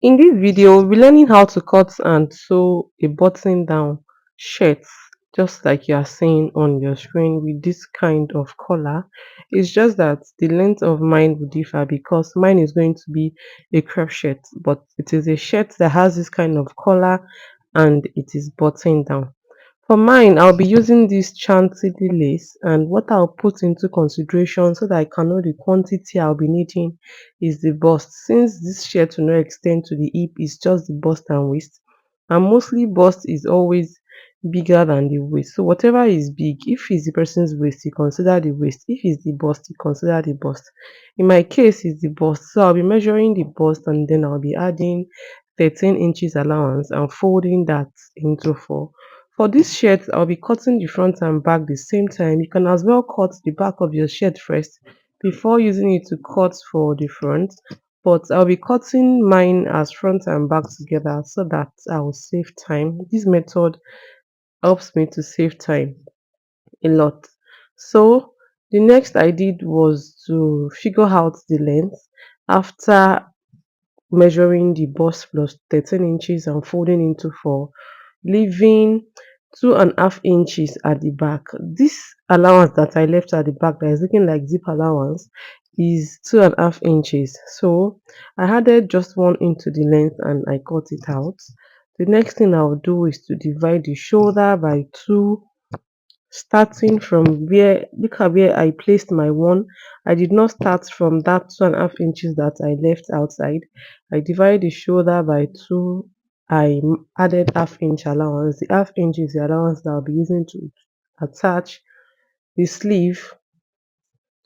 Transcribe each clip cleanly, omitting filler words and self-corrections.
In this video, we'll be learning how to cut and sew a button down shirt, just like you are seeing on your screen with this kind of collar. It's just that the length of mine will differ because mine is going to be a crop shirt, but it is a shirt that has this kind of collar and it is buttoned down. For mine, I'll be using this chantilly lace, and what I'll put into consideration so that I can know the quantity I'll be needing is the bust. Since this shirt will not extend to the hip, it's just the bust and waist. And mostly bust is always bigger than the waist. So whatever is big, if it's the person's waist, you consider the waist. If it's the bust, you consider the bust. In my case, it's the bust. So I'll be measuring the bust and then I'll be adding 13 inches allowance and folding that into four. For this shirt, I'll be cutting the front and back the same time. You can as well cut the back of your shirt first before using it to cut for the front. But I'll be cutting mine as front and back together so that I will save time. This method helps me to save time a lot. So the next I did was to figure out the length after measuring the bust plus 13 inches and folding into four, leaving 2.5 inches at the back. This allowance that I left at the back that is looking like zip allowance is 2.5 inches. So I added just 1 inch to the length and I cut it out. The next thing I'll do is to divide the shoulder by two, starting from where, look at where I placed my one. I did not start from that 2.5 inches that I left outside. I divided the shoulder by two. Added half-inch allowance. The half-inch is the allowance that I'll be using to attach the sleeve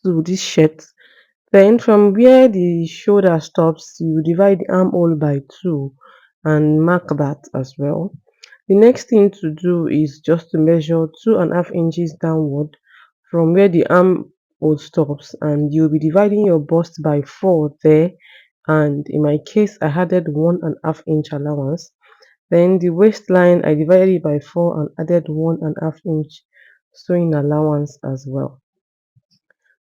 to this shirt. Then from where the shoulder stops, you divide the armhole by two and mark that as well. The next thing to do is just to measure 2.5 inches downward from where the armhole stops, and you'll be dividing your bust by four there. And in my case, I added 1.5 inch allowance. Then the waistline, I divided it by four and added 1.5 inch sewing allowance as well.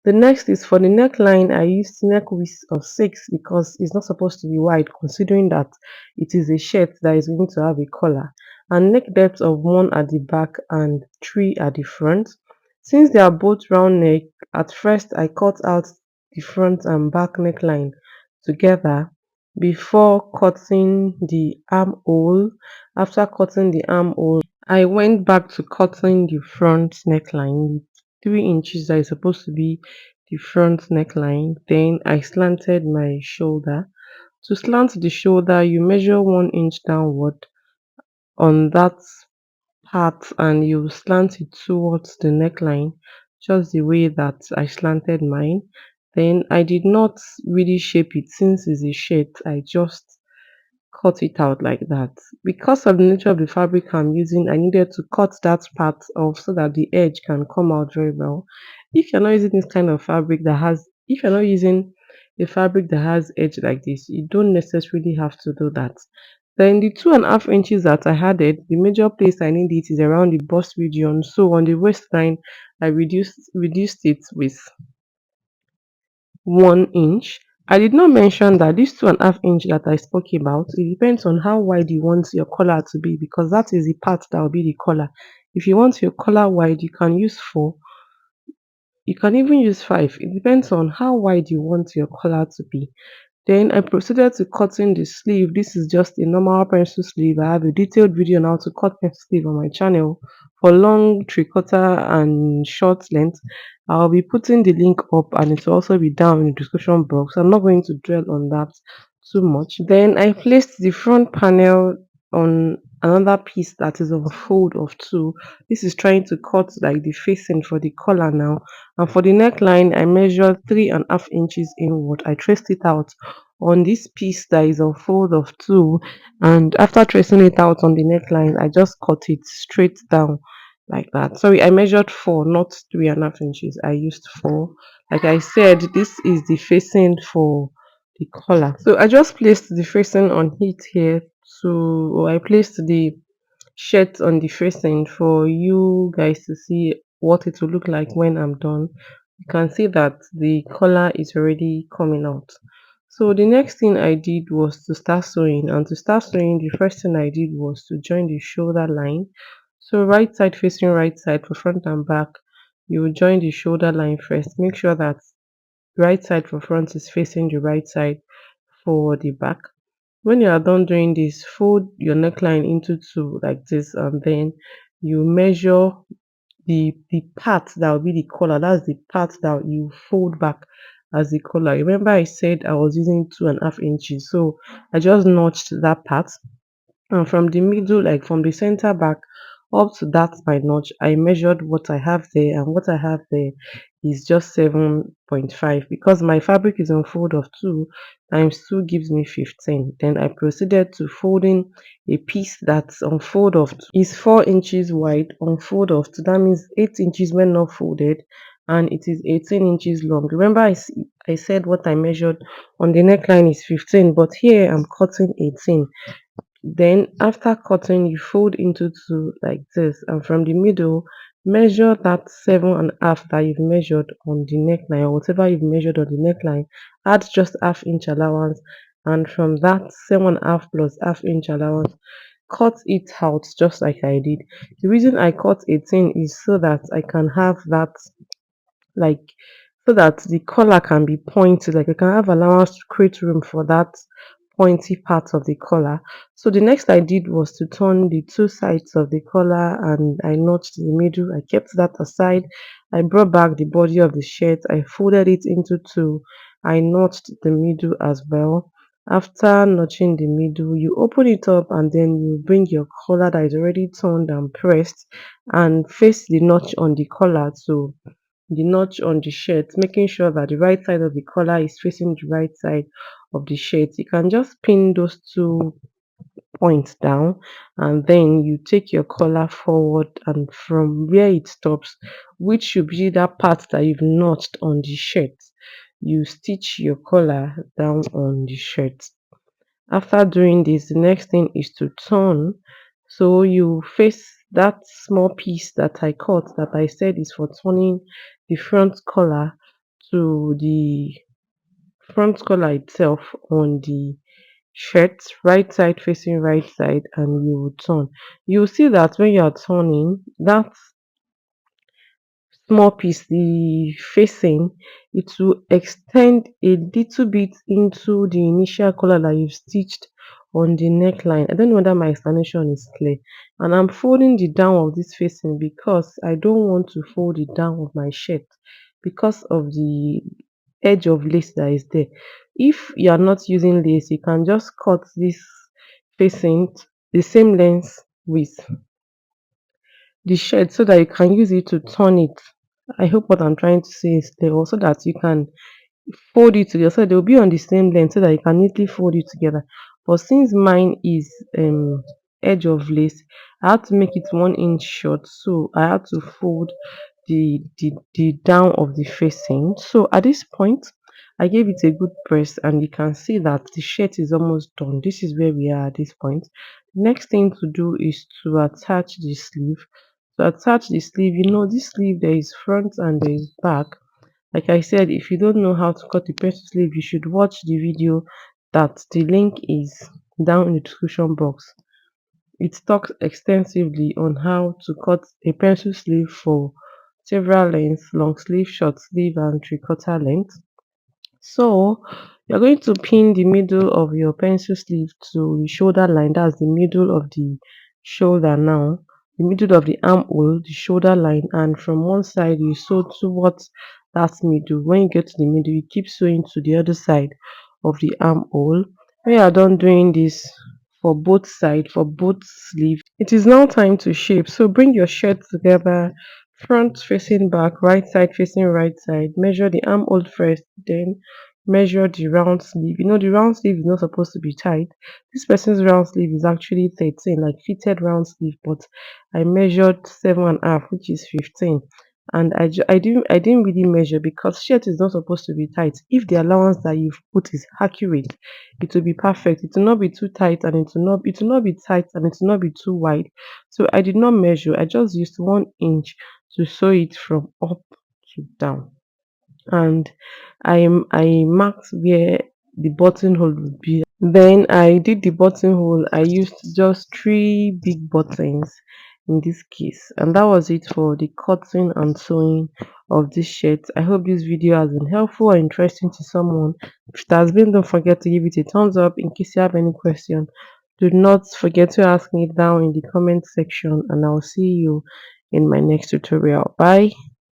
The next is for the neckline. I used neck width of 6 because it's not supposed to be wide, considering that it is a shirt that is going to have a collar, and neck depth of 1 at the back and 3 at the front. Since they are both round neck, at first I cut out the front and back neckline together before cutting the armhole. After cutting the armhole, I went back to cutting the front neckline, 3 inches that is supposed to be the front neckline. Then I slanted my shoulder. To slant the shoulder, you measure 1 inch downward on that part and you slant it towards the neckline, just the way that I slanted mine. Then I did not really shape it since it's a shirt. I just cut it out like that. Because of the nature of the fabric I'm using, I needed to cut that part off so that the edge can come out very well. If you're not using this kind of fabric that has, if you're not using a fabric that has edge like this, you don't necessarily have to do that. Then the 2.5 inches that I added, the major place I need it is around the bust region. So on the waistline, I reduced it with 1 inch. I did not mention that this 2.5 inch that I spoke about, it depends on how wide you want your collar to be, because that is the part that will be the collar. If you want your collar wide, you can use 4. You can even use 5. It depends on how wide you want your collar to be. Then I proceeded to cutting the sleeve. This is just a normal pencil sleeve. I have a detailed video on how to cut pencil sleeve on my channel for long, three-quarter and short length. I'll be putting the link up and it will also be down in the description box. I'm not going to dwell on that too much. Then I placed the front panel on another piece that is of a fold of two. This is trying to cut like the facing for the collar now. And for the neckline, I measured 3.5 inches inward. I traced it out on this piece that is a fold of two, and after tracing it out on the neckline, I just cut it straight down like that. Sorry, I measured 4, not 3.5 inches. I used 4. Like I said, this is the facing for the collar. So I just placed the facing on it here. So I placed the shirt on the facing for you guys to see what it will look like when I'm done. You can see that the collar is already coming out. So the next thing I did was to start sewing, and to start sewing, the first thing I did was to join the shoulder line. So right side facing right side for front and back, you will join the shoulder line first. Make sure that right side for front is facing the right side for the back. When you are done doing this, fold your neckline into two like this, and then you measure the part that will be the collar. That's the part that you fold back as the collar. Remember I said I was using 2.5 inches, so I just notched that part, and from the middle, like from the center back up to that my notch, I measured what I have there, and what I have there is just 7.5, because my fabric is on fold of 2 times 2 gives me 15. Then I proceeded to folding a piece that's on fold of 2 is 4 inches wide on fold of 2. That means 8 inches when not folded, and it is 18 inches long. Remember I said what I measured on the neckline is 15, but here I'm cutting 18. Then after cutting, you fold into two like this, and from the middle, measure that 7.5 that you've measured on the neckline, or whatever you've measured on the neckline. Add just half-inch allowance, and from that 7.5 plus half-inch allowance, cut it out just like I did. The reason I cut 18 is so that I can have that, like, so that the collar can be pointed, like I can have allowance to create room for that pointy part of the collar. So the next I did was to turn the two sides of the collar, and I notched the middle. I kept that aside. I brought back the body of the shirt. I folded it into two. I notched the middle as well. After notching the middle, you open it up, and then you bring your collar that is already turned and pressed, and face the notch on the collar to the notch on the shirt, making sure that the right side of the collar is facing the right side of the shirt. You can just pin those two points down, and then you take your collar forward, and from where it stops, which should be that part that you've notched on the shirt, you stitch your collar down on the shirt. After doing this, the next thing is to turn. So you face that small piece that I cut, that I said is for turning the front collar to the front collar itself on the shirt, right side facing right side, and you will turn. You will see that when you are turning that small piece, the facing, it will extend a little bit into the initial color that you've stitched on the neckline. I don't know whether my explanation is clear. And I'm folding the down of this facing because I don't want to fold the down of my shirt because of the edge of lace that is there. If you are not using lace, you can just cut this facing the same length with the shirt, so that you can use it to turn it. I hope what I'm trying to say is clear, so that you can fold it together, so they'll be on the same length, so that you can neatly fold it together. But since mine is edge of lace, I had to make it 1 inch short, so I had to fold the down of the facing. So at this point, I gave it a good press, and you can see that the shirt is almost done. This is where we are at this point. Next thing to do is to attach the sleeve. To attach the sleeve, this sleeve, there is front and there is back. Like I said, if you don't know how to cut a pencil sleeve, you should watch the video that the link is down in the description box. It talks extensively on how to cut a pencil sleeve for several lengths: long sleeve, short sleeve, and three-quarter length. So you're going to pin the middle of your pencil sleeve to the shoulder line. That's the middle of the shoulder now. The middle of the armhole, the shoulder line, and from one side you sew towards that middle. When you get to the middle, you keep sewing to the other side of the armhole. When you are done doing this for both sides, for both sleeves, it is now time to shape. So bring your shirt together, front facing back, right side facing right side. Measure the armhole first, then measure the round sleeve. The round sleeve is not supposed to be tight. This person's round sleeve is actually 13, like fitted round sleeve, but I measured 7.5, which is 15. And I didn't really measure, because shirt is not supposed to be tight. If the allowance that you've put is accurate, it will be perfect. It will not be too tight, and it will not be tight, and it will not be too wide. So I did not measure. I just used 1 inch to sew it from up to down, and I marked where the buttonhole would be. Then I did the buttonhole. I used just three big buttons in this case, and that was it for the cutting and sewing of this shirt. I hope this video has been helpful or interesting to someone. If it has been, don't forget to give it a thumbs up. In case you have any question, do not forget to ask me down in the comment section, and I'll see you in my next tutorial. Bye.